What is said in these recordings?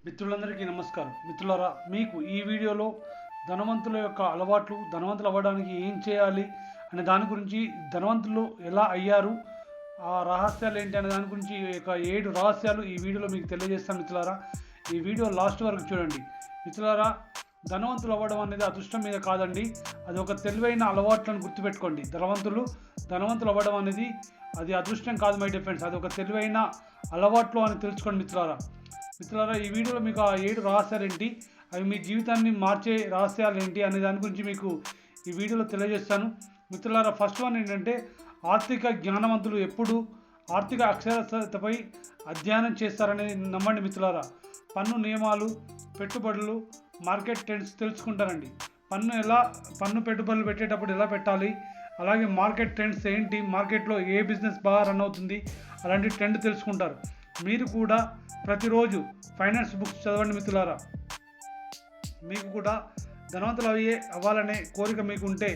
మిత్రులందరికీ నమస్కారం. మిత్రులారా, మీకు ఈ వీడియోలో ధనవంతుల యొక్క అలవాట్లు, ధనవంతులు అవ్వడానికి ఏం చేయాలి అనే దాని గురించి, ధనవంతులు ఎలా అయ్యారు, ఆ రహస్యాలు ఏంటి అనే దాని గురించి ఒక 7 రహస్యాలు ఈ వీడియోలో మీకు తెలియజేస్తాను. మిత్రులారా, ఈ వీడియో లాస్ట్ వరకు చూడండి. మిత్రులారా, ధనవంతులు అవ్వడం అనేది అదృష్టం మీద కాదండి, అది ఒక తెలివైన అలవాట్లను గుర్తుపెట్టుకోండి. ధనవంతులు అవ్వడం అనేది అది అదృష్టం కాదు మై డియర్ ఫ్రెండ్స్, అది ఒక తెలివైన అలవాట్లు అని తెలుసుకోండి. మిత్రులారా, ఈ వీడియోలో మీకు ఆ 7 రహస్యాలు ఏంటి, అవి మీ జీవితాన్ని మార్చే రహస్యాలు ఏంటి అనే దాని గురించి మీకు ఈ వీడియోలో తెలియజేస్తాను. మిత్రులారా, ఫస్ట్ వన్ ఏంటంటే, ఆర్థిక జ్ఞానవంతులు ఎప్పుడు ఆర్థిక అక్షరాస్యతపై అధ్యయనం చేస్తారనేది నమ్మండి. మిత్రులారా, పన్ను నియమాలు, పెట్టుబడులు, మార్కెట్ ట్రెండ్స్ తెలుసుకుంటారండి. పన్ను పెట్టుబడులు పెట్టేటప్పుడు ఎలా పెట్టాలి, అలాగే మార్కెట్ ట్రెండ్స్ ఏంటి, మార్కెట్లో ఏ బిజినెస్ బాగా రన్ అవుతుంది, అలాంటి ట్రెండ్ తెలుసుకుంటారు. మీరు కూడా ప్రతిరోజు ఫైనాన్స్ బుక్స్ చదవండి. మిత్రులారా, మీకు కూడా ధనవంతులు అవ్వాలనే కోరిక మీకు ఉంటే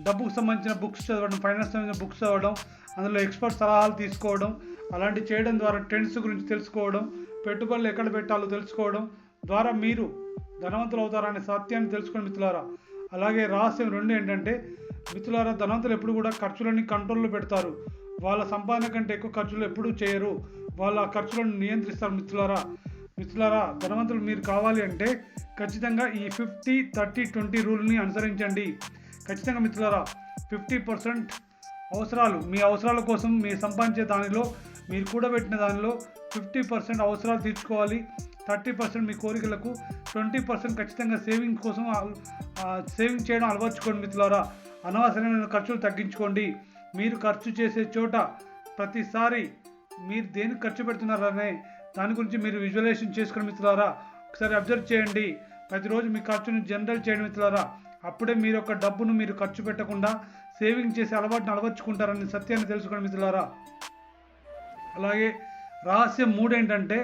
డబ్బుకు సంబంధించిన బుక్స్ చదవడం, ఫైనాన్స్ సంబంధించిన బుక్స్ చదవడం, అందులో ఎక్స్పర్ట్ సలహాలు తీసుకోవడం, అలాంటి చేయడం ద్వారా ట్రెండ్స్ గురించి తెలుసుకోవడం, పెట్టుబడులు ఎక్కడ పెట్టాలో తెలుసుకోవడం ద్వారా మీరు ధనవంతులు అవుతారనే సత్యాన్ని తెలుసుకోండి. మిత్రులారా, అలాగే రహస్యం 2 ఏంటంటే, మిత్రులారా, ధనవంతులు ఎప్పుడు కూడా ఖర్చులన్నీ కంట్రోల్లో పెడతారు. వాళ్ళ సంపాదన కంటే ఎక్కువ ఖర్చులు ఎప్పుడూ చేయరు, వాళ్ళ ఖర్చులను నియంత్రిస్తారు. మిత్రులారా, ధనవంతులు మీరు కావాలి అంటే ఖచ్చితంగా ఈ 50-30-20 రూల్ని అనుసరించండి. ఖచ్చితంగా మిత్రులారా, 50% అవసరాలు, మీ అవసరాల కోసం మీరు సంపాదించే దానిలో, మీరు కూడబెట్టిన దానిలో 50% అవసరాలు తీర్చుకోవాలి. 30% మీ కోరికలకు, 20% ఖచ్చితంగా సేవింగ్ కోసం సేవింగ్ చేయడం అలవర్చుకోండి. మిత్రులారా, అనవసరమైన ఖర్చులు తగ్గించుకోండి. మీరు ఖర్చు చేసే చోట ప్రతిసారి మీరు దేనికి ఖర్చు పెడుతున్నారనే దాని గురించి మీరు విజువలైజేషన్ చేసుకోండి. మిత్రులారా, ఒకసారి అబ్జర్వ్ చేయండి. ప్రతిరోజు మీ ఖర్చును జనరల్ చేయండి. మిత్రులారా, అప్పుడే మీరు యొక్క డబ్బును మీరు ఖర్చు పెట్టకుండా సేవింగ్ చేసే అలవాటును అలవర్చుకుంటారనే సత్యాన్ని తెలుసుకోండి. మిత్రులారా, అలాగే రహస్యం 3 ఏంటంటే,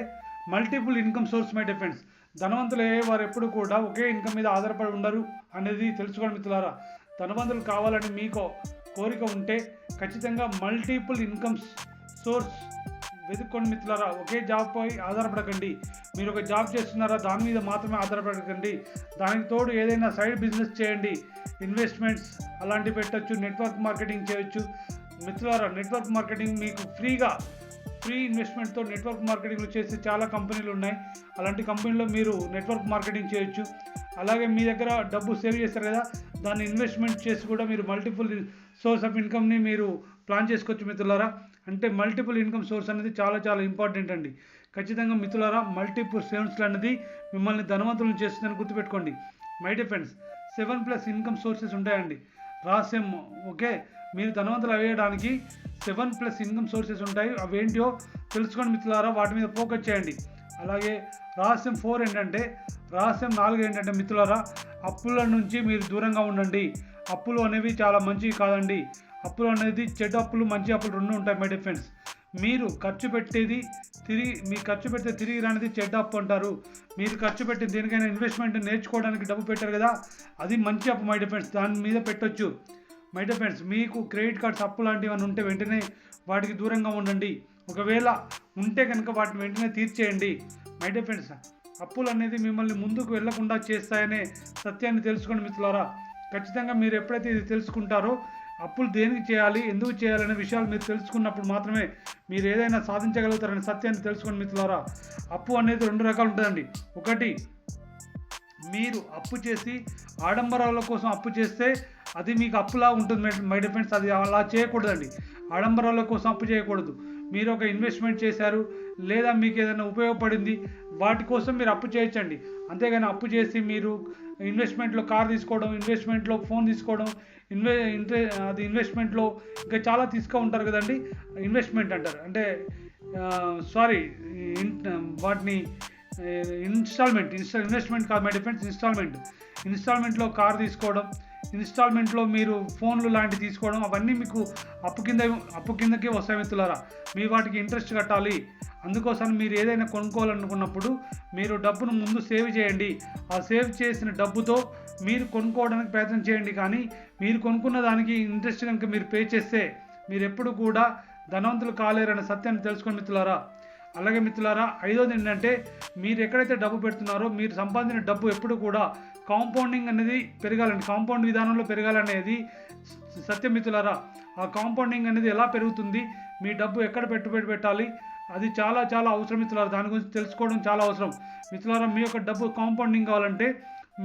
multiple income source my dear friends. ధనవంతులు అయ్యేవారు ఎప్పుడు కూడా ఒకే ఇన్కమ్ మీద ఆధారపడి ఉండరు అనేది తెలుసుకోండి. మిత్రులారా, ధనవంతులు కావాలని మీకు కోరిక ఉంటే ఖచ్చితంగా మల్టిపుల్ ఇన్కమ్ సోర్స్ వెతుక్కోండి. మిత్రులారా, ఒకే జాబ్పై ఆధారపడకండి. మీరు ఒక జాబ్ చేస్తున్నారా, దాని మీద మాత్రమే ఆధారపడకండి. దానికి తోడు ఏదైనా సైడ్ బిజినెస్ చేయండి. ఇన్వెస్ట్మెంట్స్ అలాంటివి పెట్టచ్చు, నెట్వర్క్ మార్కెటింగ్ చేయొచ్చు. మిత్రులారా, నెట్వర్క్ మార్కెటింగ్ మీకు ఫ్రీ ఇన్వెస్ట్మెంట్తో నెట్వర్క్ మార్కెటింగ్లు చేసే చాలా కంపెనీలు ఉన్నాయి. అలాంటి కంపెనీలో మీరు నెట్వర్క్ మార్కెటింగ్ చేయొచ్చు. అలాగే మీ దగ్గర డబ్బు సేవ్ చేస్తారు కదా, దాన్ని ఇన్వెస్ట్మెంట్ చేసి కూడా మీరు మల్టిపుల్ సోర్స్ ఆఫ్ ఇన్కమ్ని మీరు ప్లాన్ చేసుకోవచ్చు. మిత్రులారా, అంటే మల్టిపుల్ ఇన్కమ్ సోర్స్ అనేది చాలా చాలా ఇంపార్టెంట్ అండి. ఖచ్చితంగా మిత్రులారా, మల్టిపుల్ సోర్స్లు అనేది మిమ్మల్ని ధనవంతులను చేస్తుందని గుర్తుపెట్టుకోండి. My dear friends, 7+ income sources ఉంటాయండి. రహస్యం ఓకే, మీరు ధనవంతులు అయ్యడానికి 7+ ఇన్కమ్ సోర్సెస్ ఉంటాయి. అవేంటో తెలుసుకోండి. మిత్రులారా, వాటి మీద ఫోకస్ చేయండి. అలాగే రహస్యం 4 ఏంటంటే, రహస్యం 4 ఏంటంటే, మిత్రులారా, అప్పుల నుంచి మీరు దూరంగా ఉండండి. అప్పులు అనేవి చాలా మంచివి కాదండి. అప్పులు అనేది చెడ్డ అప్పులు, మంచి అప్పులు 2 ఉంటాయి మై డియర్ ఫ్రెండ్స్. మీరు ఖర్చు పెడితే తిరిగి రానిది చెడ్డ అప్పు అంటారు. మీరు ఖర్చు పెట్టి దేనికైనా ఇన్వెస్ట్మెంట్ నేర్చుకోవడానికి డబ్బు పెట్టారు కదా, అది మంచి అప్పు మై డియర్ ఫ్రెండ్స్, దాని మీద పెట్టొచ్చు. మై డియర్ ఫ్రెండ్స్, మీకు క్రెడిట్ కార్డ్స్ అప్పు లాంటివి ఉంటే వెంటనే వాటికి దూరంగా ఉండండి. ఒకవేళ ఉంటే కనుక వాటిని వెంటనే తీర్చేయండి. మై డియర్ ఫ్రెండ్స్, అప్పులు అనేది మిమ్మల్ని ముందుకు వెళ్లకుండా చేస్తాయనే సత్యాన్ని తెలుసుకోండి. మిత్రులారా, ఖచ్చితంగా మీరు ఎప్పుడైతే ఇది తెలుసుకుంటారో, అప్పులు దేనికి చేయాలి, ఎందుకు చేయాలనే విషయాలు మీరు తెలుసుకున్నప్పుడు మాత్రమే మీరు ఏదైనా సాధించగలుగుతారనే సత్యాన్ని తెలుసుకోండి. మిత్రులారా, అప్పు అనేది 2 రకాలు ఉంటుందండి. ఒకటి, మీరు అప్పు చేసి ఆడంబరాల కోసం అప్పు చేస్తే అది మీకు అప్పులా ఉంటుంది మై డియర్ ఫ్రెండ్స్. అది అలా చేయకూడదండి. ఆడంబరాల కోసం అప్పు చేయకూడదు. మీరు ఒక ఇన్వెస్ట్మెంట్ చేశారు, లేదా మీకు ఏదైనా ఉపయోగపడింది, వాటి కోసం మీరు అప్పు చేయొచ్చండి. అంతేగాని అప్పు చేసి మీరు ఇన్వెస్ట్మెంట్లో కార్ తీసుకోవడం, ఇన్వెస్ట్మెంట్లో ఫోన్ తీసుకోవడం, అది ఇన్వెస్ట్మెంట్లో ఇంకా చాలా ఉంటారు కదండి. ఇన్వెస్ట్మెంట్ అంటారు, అంటే సారీ, వాటిని ఇన్వెస్ట్మెంట్ కాదు మై డిఫరెన్స్, ఇన్స్టాల్మెంట్లో కార్ తీసుకోవడం, ఇన్స్టాల్మెంట్లో మీరు ఫోన్లు లాంటివి తీసుకోవడం, అవన్నీ మీకు అప్పు కిందకే వస్తాయి. మిత్రులారా, మీ వాటికి ఇంట్రెస్ట్ కట్టాలి. అందుకోసం మీరు ఏదైనా కొనుక్కోవాలనుకున్నప్పుడు మీరు డబ్బును ముందు సేవ్ చేయండి. ఆ సేవ్ చేసిన డబ్బుతో మీరు కొనుక్కోవడానికి ప్రయత్నం చేయండి. కానీ మీరు కొనుక్కున్న దానికి ఇంట్రెస్ట్ కనుక మీరు పే చేస్తే మీరు ఎప్పుడు కూడా ధనవంతులు కాలేరనే సత్యాన్ని తెలుసుకోండి. మిత్రులారా, అలాగే మిత్రులారా, ఐదోది ఏంటంటే మీరు ఎక్కడైతే డబ్బు పెడుతున్నారో మీరు సంపాదించిన డబ్బు ఎప్పుడు కూడా కాంపౌండింగ్ అనేది పెరగాలండి, కాంపౌండ్ విధానంలో పెరగాలనేది సత్యం మిత్రులారా. ఆ కాంపౌండింగ్ అనేది ఎలా పెరుగుతుంది, మీ డబ్బు ఎక్కడ పెట్టుబడి పెట్టాలి, అది చాలా చాలా అవసరం మిత్రులారా. దాని గురించి తెలుసుకోవడం చాలా అవసరం మిత్రులారా. మీ యొక్క డబ్బు కాంపౌండింగ్ కావాలంటే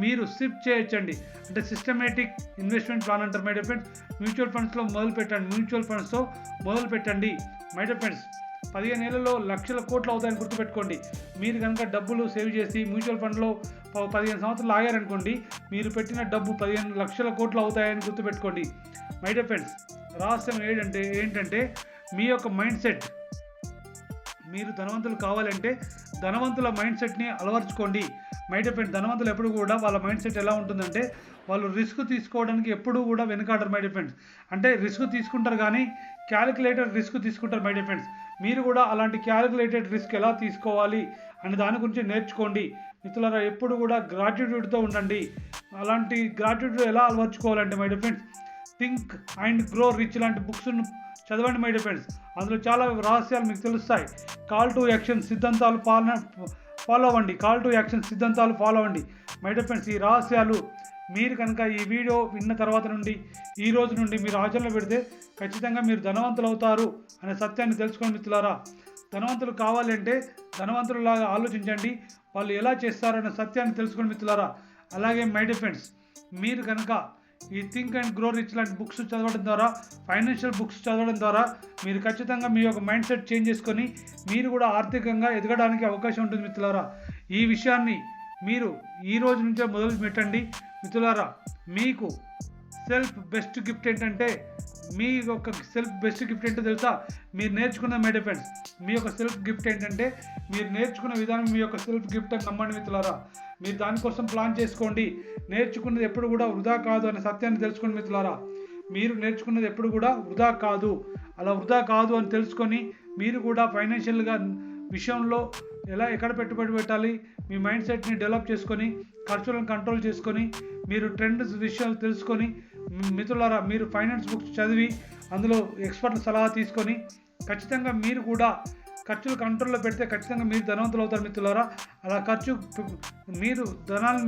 మీరు సిప్ చేయొచ్చండి, అంటే సిస్టమేటిక్ ఇన్వెస్ట్మెంట్ ప్లాన్ అంటారు మై డియర్ ఫ్రెండ్స్. మ్యూచువల్ ఫండ్స్లో మొదలు పెట్టండి, మ్యూచువల్ ఫండ్స్తో మొదలు పెట్టండి మై డియర్ ఫ్రెండ్స్. 15 ఏళ్లలో లక్షల కోట్లు అవుతాయని గుర్తుపెట్టుకోండి. మీరు కనుక డబ్బులు సేవ్ చేసి మ్యూచువల్ ఫండ్లో 15 సంవత్సరాలు ఆగారనుకోండి, మీరు పెట్టిన డబ్బు 15 లక్షల కోట్లు అవుతాయని గుర్తుపెట్టుకోండి మై డియర్ ఫ్రెండ్స్. రహస్యం ఏంటంటే మీ యొక్క మైండ్ సెట్. మీరు ధనవంతులు కావాలంటే ధనవంతుల మైండ్ సెట్ని అలవర్చుకోండి మై డియర్ ఫ్రెండ్స్. ధనవంతులు ఎప్పుడు కూడా వాళ్ళ మైండ్ సెట్ ఎలా ఉంటుందంటే వాళ్ళు రిస్క్ తీసుకోవడానికి ఎప్పుడూ కూడా వెనకాడరు మై డియర్ ఫ్రెండ్స్. అంటే రిస్క్ తీసుకుంటారు కానీ క్యాలిక్యులేటెడ్ రిస్క్ తీసుకుంటారు మై డియర్ ఫ్రెండ్స్. మీరు కూడా అలాంటి క్యాలిక్యులేటెడ్ రిస్క్ ఎలా తీసుకోవాలి అనే దాని గురించి నేర్చుకోండి మిత్రులారా. ఎప్పుడు కూడా గ్రాటిట్యూడ్తో ఉండండి. అలాంటి గ్రాటిట్యూడ్ ఎలా అలవర్చుకోవాలంటే my dear friends, think and grow rich లాంటి బుక్స్ను చదవండి మై డియర్ ఫ్రెండ్స్. అందులో చాలా రహస్యాలు మీకు తెలుస్తాయి. కాల్ టు యాక్షన్ సిద్ధాంతాలు ఫాలో అవ్వండి, కాల్ టు యాక్షన్ సిద్ధాంతాలు ఫాలో అవ్వండి మై డియర్ ఫ్రెండ్స్. ఈ రహస్యాలు మీరు కనుక ఈ వీడియో విన్న తర్వాత నుండి ఈ రోజు నుండి మీరు ఆచరణలో పెడితే ఖచ్చితంగా మీరు ధనవంతులు అవుతారు అనే సత్యాన్ని తెలుసుకోండి మిత్రులారా. ధనవంతులు కావాలి అంటే ధనవంతులలాగా ఆలోచించండి, వాళ్ళు ఎలా చేస్తారనే సత్యాన్ని తెలుసుకోండి మిత్రులారా. అలాగే మై డియర్ ఫ్రెండ్స్, మీరు కనుక ఈ థింక్ అండ్ గ్రో రిచ్ లాంటి బుక్స్ చదవడం ద్వారా, ఫైనాన్షియల్ బుక్స్ చదవడం ద్వారా మీరు ఖచ్చితంగా మీ యొక్క మైండ్ సెట్ చేంజ్ చేసుకొని మీరు కూడా ఆర్థికంగా ఎదగడానికి అవకాశం ఉంటుంది మిత్రులారా. ఈ విషయాన్ని మీరు ఈ రోజు నుంచే మొదలు పెట్టండి మిత్రులారా. మీకు సెల్ఫ్ బెస్ట్ గిఫ్ట్ ఏంటంటే, మీ యొక్క సెల్ఫ్ బెస్ట్ గిఫ్ట్ ఏంటో తెలుసా? మీరు నేర్చుకున్న మై డియర్ ఫ్రెండ్స్, మీ యొక్క సెల్ఫ్ గిఫ్ట్ ఏంటంటే మీరు నేర్చుకున్న విధానం మీ యొక్క సెల్ఫ్ గిఫ్ట్ అని నమ్మండి మిత్రులారా. మీరు దానికోసం ప్లాన్ చేసుకోండి. నేర్చుకున్నది ఎప్పుడు కూడా వృధా కాదు అనే సత్యాన్ని తెలుసుకోండి మిత్రులారా. మీరు నేర్చుకున్నది ఎప్పుడు కూడా వృధా కాదు, అలా వృధా కాదు అని తెలుసుకొని మీరు కూడా ఫైనాన్షియల్గా విషయంలో ఎక్కడ పెట్టుబడి పెట్టాలి, మీ మైండ్ సెట్ని డెవలప్ చేసుకొని ఖర్చులను కంట్రోల్ చేసుకొని మీరు ట్రెండ్స్ విషయాలు తెలుసుకొని మిత్రులారా, మీరు ఫైనాన్స్ బుక్స్ చదివి అందులో ఎక్స్పర్ట్ సలహా తీసుకొని ఖచ్చితంగా మీరు కూడా ఖర్చులు కంట్రోల్లో పెడితే ఖచ్చితంగా మీరు ధనవంతులు అవుతారు మిత్రులారా. అలా మీరు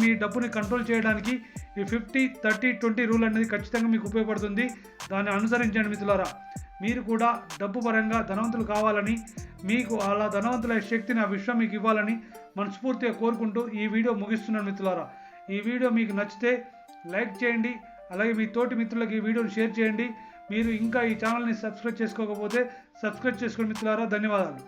మీ డబ్బుని కంట్రోల్ చేయడానికి ఈ 50-30-20 రూల్ అనేది ఖచ్చితంగా మీకు ఉపయోగపడుతుంది. దాన్ని అనుసరించండి మిత్రులారా. మీరు కూడా డబ్బు పరంగా ధనవంతులు కావాలని, మీకు అలా ధనవంతుల శక్తిని ఆ విశ్వం మీకు ఇవ్వాలని మనస్ఫూర్తిగా కోరుకుంటూ ఈ వీడియో ముగిస్తున్నాను మిత్రులారా. ఈ వీడియో మీకు నచ్చితే లైక్ చేయండి, అలాగే మీ తోటి మిత్రులకు ఈ వీడియోని షేర్ చేయండి. మీరు ఇంకా ఈ ఛానల్ని సబ్స్క్రైబ్ చేసుకోకపోతే సబ్స్క్రైబ్ చేసుకోండి మిత్రులారా. ధన్యవాదాలు.